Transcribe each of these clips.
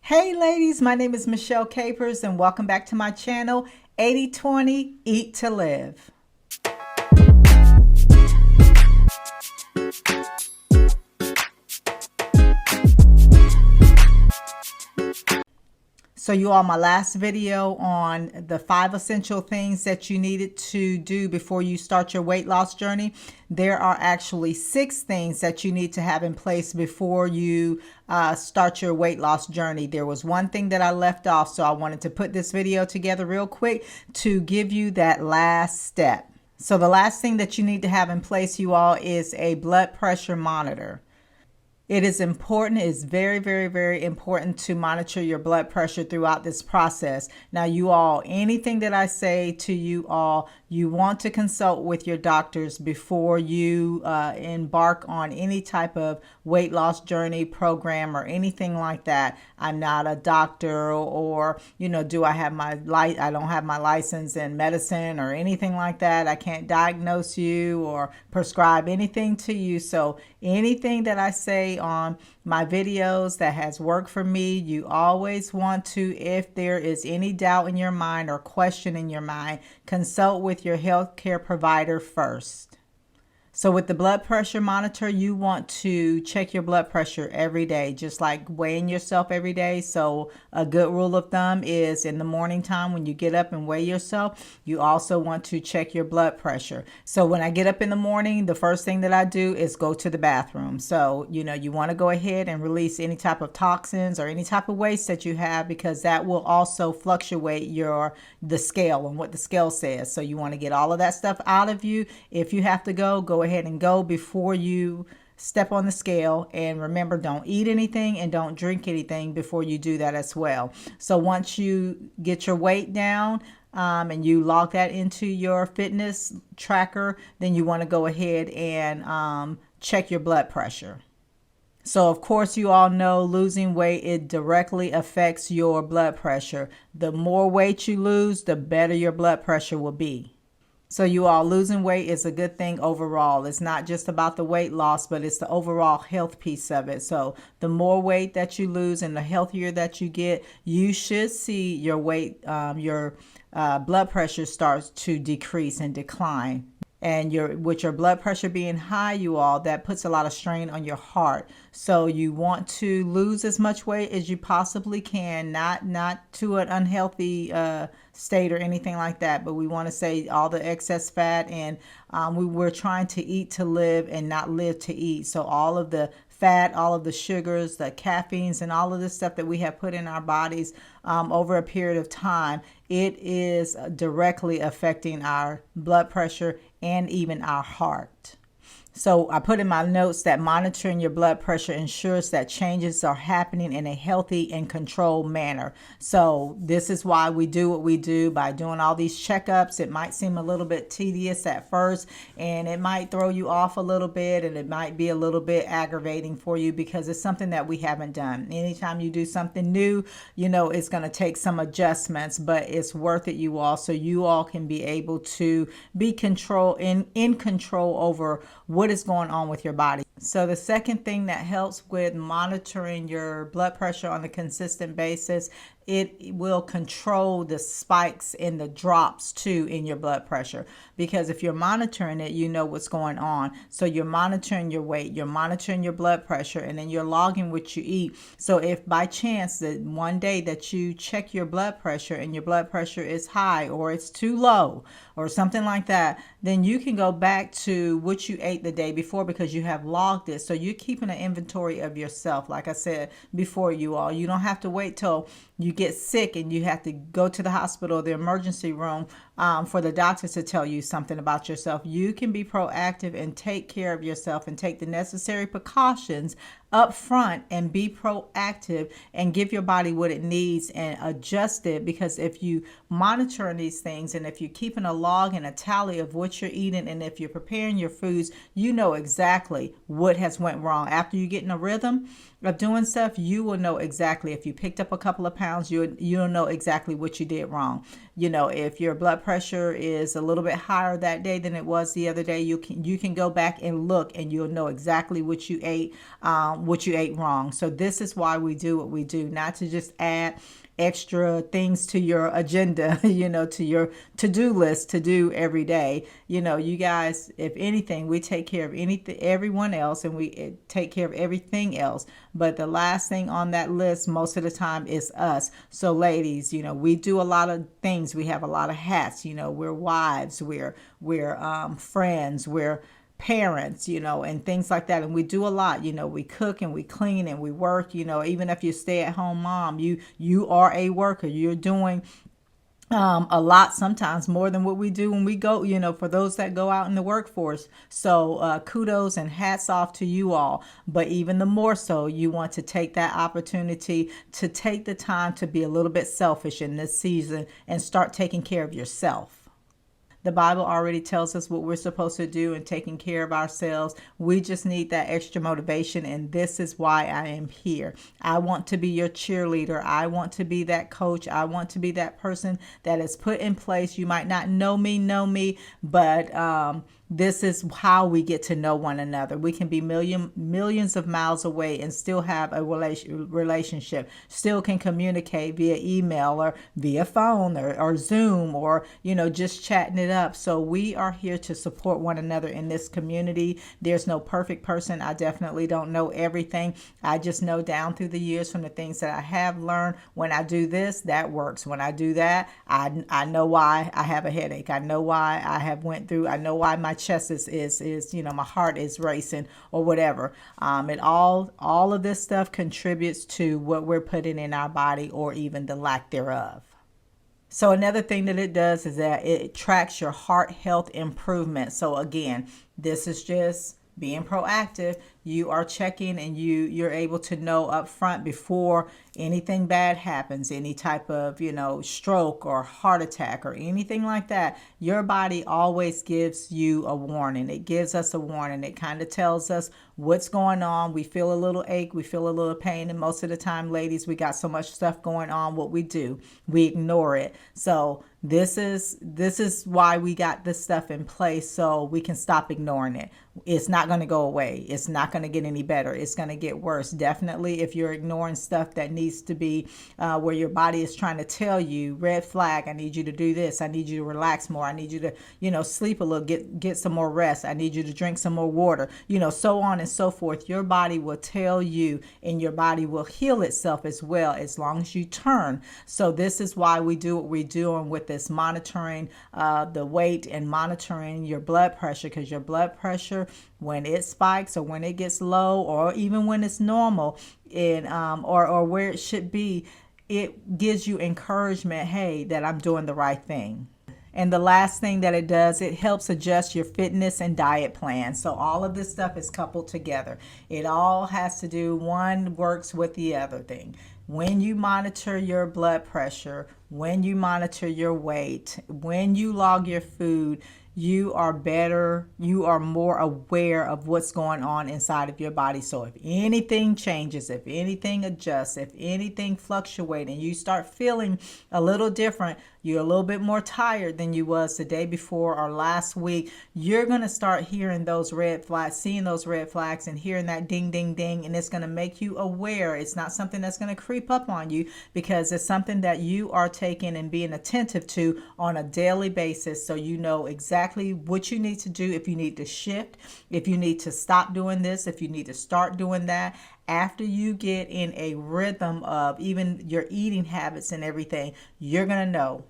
Hey ladies, my name is Michelle Capers and welcome back to my channel, 80/20 Eat to Live. So you all, my last video on the 5 essential things that you needed to do before you start your weight loss journey. There are actually 6 things that you need to have in place before you start your weight loss journey. There was one thing that I left off, so I wanted to put this video together real quick to give you that last step. So the last thing that you need to have in place, you all, is a blood pressure monitor. It is important. It's very, very, very important to monitor your blood pressure throughout this process. Now, you all, anything that I say to you all, you want to consult with your doctors before you embark on any type of weight loss journey program or anything like that. I'm not a doctor, or, do I have I don't have my license in medicine or anything like that. I can't diagnose you or prescribe anything to you. So anything that I say on my videos that has worked for me, you always want to, if there is any doubt in your mind or question in your mind, consult with your healthcare provider first. So with the blood pressure monitor, you want to check your blood pressure every day, just like weighing yourself every day. So a good rule of thumb is in the morning time when you get up and weigh yourself, you also want to check your blood pressure. So when I get up in the morning, the first thing that I do is go to the bathroom. So, you want to go ahead and release any type of toxins or any type of waste that you have, because that will also fluctuate the scale and what the scale says. So you want to get all of that stuff out of you. If you have to go ahead and go before you step on the scale. And remember, don't eat anything and don't drink anything before you do that as well. So once you get your weight down and you log that into your fitness tracker, then you want to go ahead and check your blood pressure. So of course, you all know losing weight, it directly affects your blood pressure. The more weight you lose, the better your blood pressure will be. So you all, losing weight is a good thing overall. It's not just about the weight loss, but it's the overall health piece of it. So the more weight that you lose and the healthier that you get, you should see your weight, your blood pressure starts to decrease and decline. And with your blood pressure being high, you all, that puts a lot of strain on your heart. So you want to lose as much weight as you possibly can, not to an unhealthy state or anything like that, but we want to say all the excess fat, and we're trying to eat to live and not live to eat. So all of the fat, all of the sugars, the caffeines, and all of this stuff that we have put in our bodies over a period of time, it is directly affecting our blood pressure and even our heart. So I put in my notes that monitoring your blood pressure ensures that changes are happening in a healthy and controlled manner. So this is why we do what we do by doing all these checkups. It might seem a little bit tedious at first, and it might throw you off a little bit, and it might be a little bit aggravating for you because it's something that we haven't done. Anytime you do something new, it's going to take some adjustments, but it's worth it, you all, so you all can be able to be in control over what is going on with your body. So the second thing that helps with monitoring your blood pressure on a consistent basis, it will control the spikes and the drops too in your blood pressure. Because if you're monitoring it, you know what's going on. So you're monitoring your weight, you're monitoring your blood pressure, and then you're logging what you eat. So if by chance that one day that you check your blood pressure and your blood pressure is high or it's too low or something like that, then you can go back to what you ate the day before because you have logged it. So you're keeping an inventory of yourself. Like I said before, you all, you don't have to wait till you get sick and you have to go to the hospital or the emergency room for the doctor to tell you something about yourself. You can be proactive and take care of yourself and take the necessary precautions up front and be proactive and give your body what it needs and adjust it. Because if you monitor these things and if you're keeping a log and a tally of what you're eating and if you're preparing your foods, you know exactly what has went wrong. After you get in a rhythm, of doing stuff, you will know exactly. If you picked up a couple of pounds, you'll know exactly what you did wrong. If your blood pressure is a little bit higher that day than it was the other day, you can go back and look, and you'll know exactly what you ate wrong. So this is why we do what we do, not to just add extra things to your agenda, to your to-do list to do every day. You guys, if anything, we take care of everyone else, and we take care of everything else. But the last thing on that list most of the time is us. So ladies, we do a lot of things. We have a lot of hats. We're wives, we're friends, we're parents, and things like that. And we do a lot, we cook and we clean and we work, even if you stay at home mom, you are a worker. You're doing a lot, sometimes more than what we do when we go, for those that go out in the workforce. So kudos and hats off to you all. But even the more so, you want to take that opportunity to take the time to be a little bit selfish in this season and start taking care of yourself. The Bible already tells us what we're supposed to do in taking care of ourselves. We just need that extra motivation, and this is why I am here. I want to be your cheerleader. I want to be that coach. I want to be that person that is put in place. You might not know me, but this is how we get to know one another. We can be millions of miles away and still have a relationship, still can communicate via email or via phone or Zoom, or, just chatting it up. So we are here to support one another in this community. There's no perfect person. I definitely don't know everything. I just know down through the years from the things that I have learned, when I do this, that works. When I do that, I know why I have a headache. I know why I know why my chest is my heart is racing or whatever. And all of this stuff contributes to what we're putting in our body, or even the lack thereof. So another thing that it does is that it tracks your heart health improvement. So again, this is just being proactive. You are checking, and you're able to know up front before anything bad happens, any type of, stroke or heart attack or anything like that. Your body always gives you a warning. It gives us a warning. It kind of tells us what's going on. We feel a little ache, we feel a little pain, and most of the time, ladies, we got so much stuff going on. What we do, we ignore it. So this is why we got this stuff in place, so we can stop ignoring it. It's not going to go away. It's not going to get any better. It's going to get worse. Definitely, if you're ignoring stuff that needs to be where your body is trying to tell you, red flag, I need you to do this. I need you to relax more. I need you to, sleep a little, get some more rest. I need you to drink some more water, so on and so forth. Your body will tell you, and your body will heal itself as well, as long as you turn. So this is why we do what we're doing with this monitoring the weight and monitoring your blood pressure, because your blood pressure, when it spikes or when it gets low, or even when it's normal or where it should be, it gives you encouragement, hey, that I'm doing the right thing. And the last thing that it does, it helps adjust your fitness and diet plan. So all of this stuff is coupled together. It all has to do, one works with the other thing. When you monitor your blood pressure, when you monitor your weight, when you log your food, you are better, you are more aware of what's going on inside of your body. So if anything changes, if anything adjusts, if anything fluctuates, and you start feeling a little different, you're a little bit more tired than you was the day before or last week, you're going to start hearing those red flags, seeing those red flags, and hearing that ding, ding, ding. And it's going to make you aware. It's not something that's going to creep up on you, because it's something that you are taking and being attentive to on a daily basis. So you know exactly what you need to do, if you need to shift, if you need to stop doing this, if you need to start doing that. After you get in a rhythm of even your eating habits and everything, you're going to know.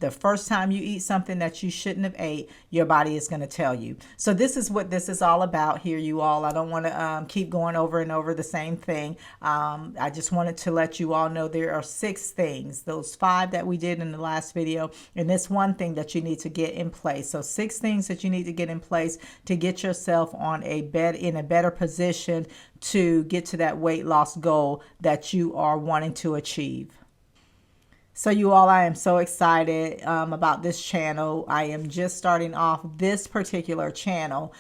The first time you eat something that you shouldn't have ate, your body is going to tell you. So this is what this is all about here, you all. I don't want to keep going over and over the same thing. I just wanted to let you all know there are 6 things, those 5 that we did in the last video, and this one thing that you need to get in place. So 6 things that you need to get in place to get yourself on in a better position to get to that weight loss goal that you are wanting to achieve. So you all, I am so excited about this channel. I am just starting off this particular channel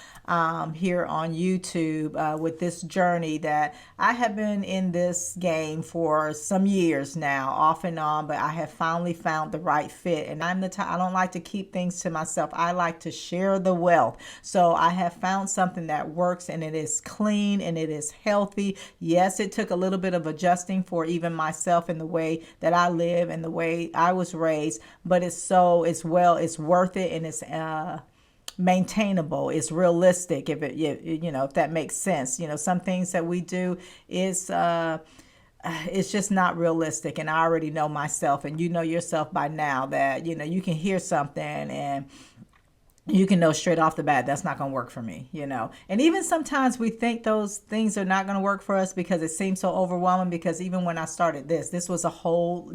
here on YouTube with this journey that I have been in this game for some years now, off and on, but I have finally found the right fit. And I'm the type, I don't like to keep things to myself. I like to share the wealth. So I have found something that works, and it is clean and it is healthy. Yes, it took a little bit of adjusting for even myself in the way that I live and the way I was raised, but it's worth it, and it's maintainable, it's realistic, if it if that makes sense. Some things that we do is it's just not realistic, and I already know myself, and you know yourself by now that you can hear something and you can know straight off the bat that's not going to work for me. And even sometimes we think those things are not going to work for us because it seems so overwhelming. Because even when I started this is a whole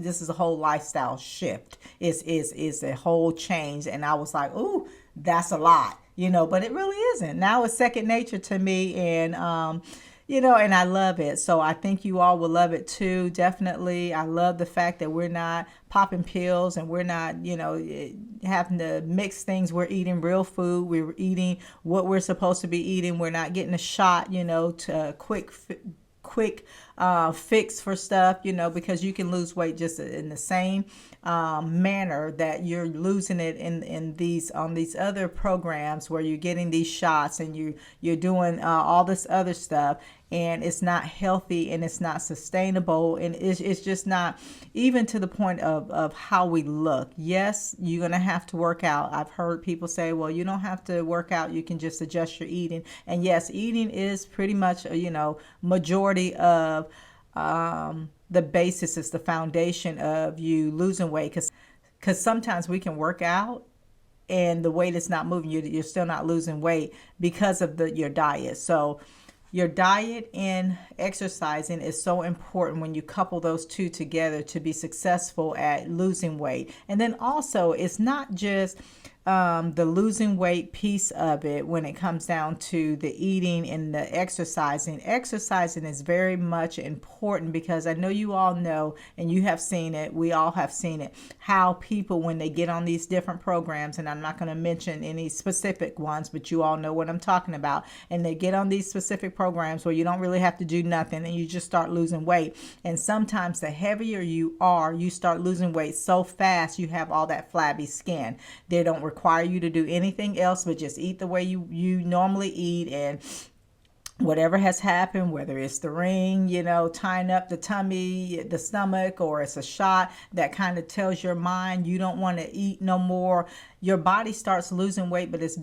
lifestyle shift. It's a whole change, and I was like, ooh, that's a lot, but it really isn't. Now it's second nature to me, and and I love it. So I think you all will love it too. Definitely. I love the fact that we're not popping pills, and we're not, having to mix things. We're eating real food. We're eating what we're supposed to be eating. We're not getting a shot, to quick fix for stuff, because you can lose weight just in the same manner that you're losing it in these other programs where you're getting these shots and you're doing all this other stuff, and it's not healthy and it's not sustainable, and it's just not even to the point of how we look. Yes, you're gonna have to work out. I've heard people say, well, you don't have to work out, you can just adjust your eating. And yes, eating is pretty much majority of the basis, is the foundation of you losing weight, because sometimes we can work out and the weight is not moving. You're still not losing weight because of your diet. So your diet and exercising is so important when you couple those two together to be successful at losing weight. And then also, it's not just the losing weight piece of it when it comes down to the eating and the exercising. Exercising is very much important, because I know you all know, and you have seen it, we all have seen it, how people, when they get on these different programs, and I'm not going to mention any specific ones, but you all know what I'm talking about, and they get on these specific programs where you don't really have to do nothing and you just start losing weight. And sometimes the heavier you are, you start losing weight so fast, you have all that flabby skin. They don't require you to do anything else but just eat the way you normally eat, and whatever has happened, whether it's the ring, tying up the tummy, the stomach, or it's a shot that kind of tells your mind you don't want to eat no more, your body starts losing weight, but it's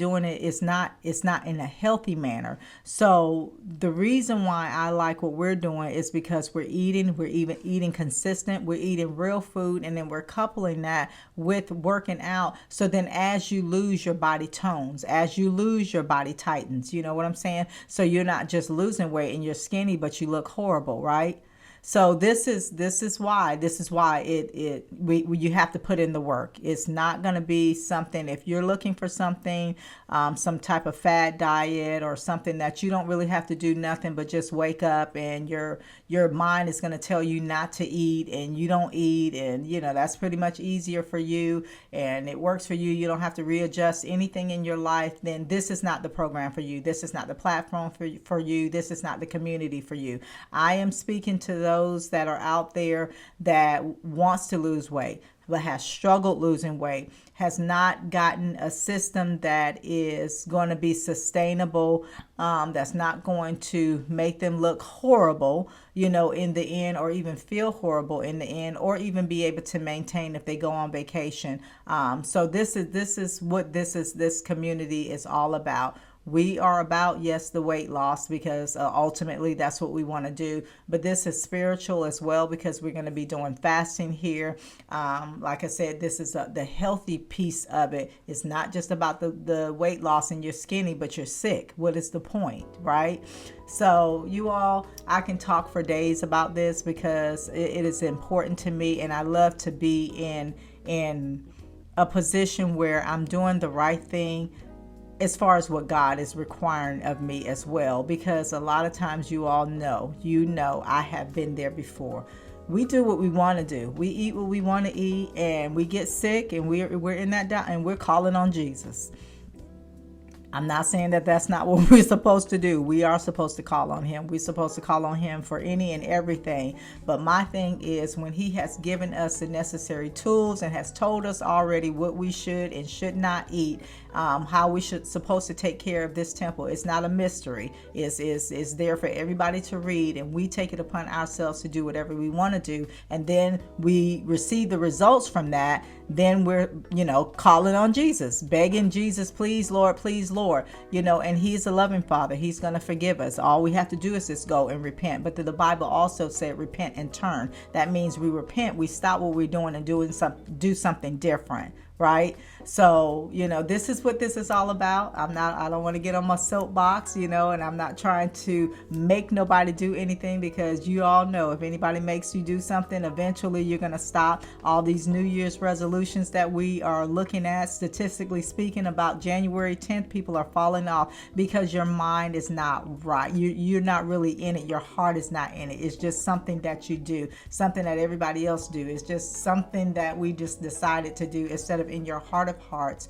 not in a healthy manner. So the reason why I like what we're doing is because we're even eating consistent, we're eating real food, and then we're coupling that with working out. So then as you lose, your body tones, as you lose, your body tightens. You know what I'm saying? So you're not just losing weight and you're skinny, but you look horrible, right? So this is why you have to put in the work. It's not going to be something, if you're looking for something, some type of fad diet or something that you don't really have to do nothing but just wake up and your mind is going to tell you not to eat, and you don't eat, and that's pretty much easier for you and it works for you. You don't have to readjust anything in your life. Then this is not the program for you. This is not the platform for you. This is not the community for you. I am speaking to those that are out there that wants to lose weight, but has struggled losing weight, has not gotten a system that is going to be sustainable, that's not going to make them look horrible, in the end, or even feel horrible in the end, or even be able to maintain if they go on vacation. So this is what this community is all about. We are about, yes, the weight loss, because ultimately that's what we want to do. But this is spiritual as well, because we're going to be doing fasting here. Like I said, this is the healthy piece of it. It's not just about the weight loss and you're skinny, but you're sick. What is the point, right? So you all, I can talk for days about this because it is important to me, and I love to be in a position where I'm doing the right thing as far as what God is requiring of me as well, because a lot of times you all know, I have been there before. we do what we want to do. We eat what we want to eat, and we get sick, and we're in that and we're calling on Jesus. I'm not saying that that's not what we're supposed to do. We are supposed to call on him. We're supposed to call on him for any and everything. But my thing is, when he has given us the necessary tools and has told us already what we should and should not eat, how we should supposed to take care of this temple, it's not a mystery. It's there for everybody to read, and we take it upon ourselves to do whatever we want to do, and then we receive the results from that. Then we're, calling on Jesus, begging Jesus, please, Lord, and he's a loving Father. He's going to forgive us. All we have to do is just go and repent. But the Bible also said repent and turn. That means we repent, we stop what we're doing and do something different. Right? So, this is what this is all about. I don't want to get on my soapbox, and I'm not trying to make nobody do anything, because you all know if anybody makes you do something, eventually you're going to stop. All these New Year's resolutions that we are looking at, statistically speaking, about January 10th, people are falling off because your mind is not right. You're not really in it. Your heart is not in it. It's just something that you do, something that everybody else do. It's just something that we just decided to do instead of in your heart of hearts,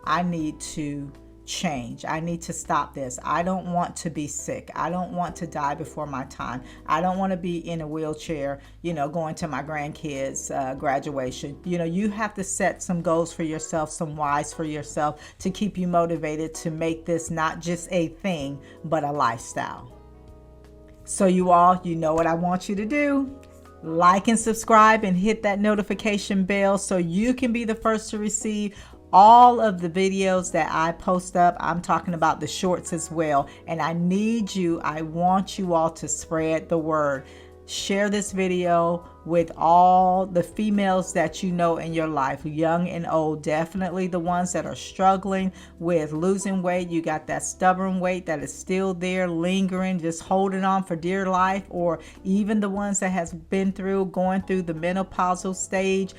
I need to change. I need to stop this. I don't want to be sick. I don't want to die before my time. I don't want to be in a wheelchair, going to my grandkids' graduation. You have to set some goals for yourself, some whys for yourself, to keep you motivated to make this not just a thing, but a lifestyle. So you all, know what I want you to do. Like and subscribe and hit that notification bell so you can be the first to receive all of the videos that I post up. I'm talking about the shorts as well. And I want you all to spread the word. Share this video with all the females that you know in your life, young and old, definitely the ones that are struggling with losing weight. You got that stubborn weight that is still there, lingering, just holding on for dear life, or even the ones that has been going through the menopausal stage.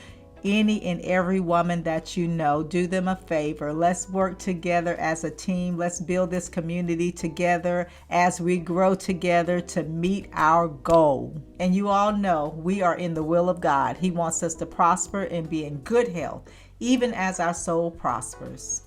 Any and every woman that you know, do them a favor. Let's work together as a team. Let's build this community together as we grow together to meet our goal. And you all know we are in the will of God. He wants us to prosper and be in good health, even as our soul prospers.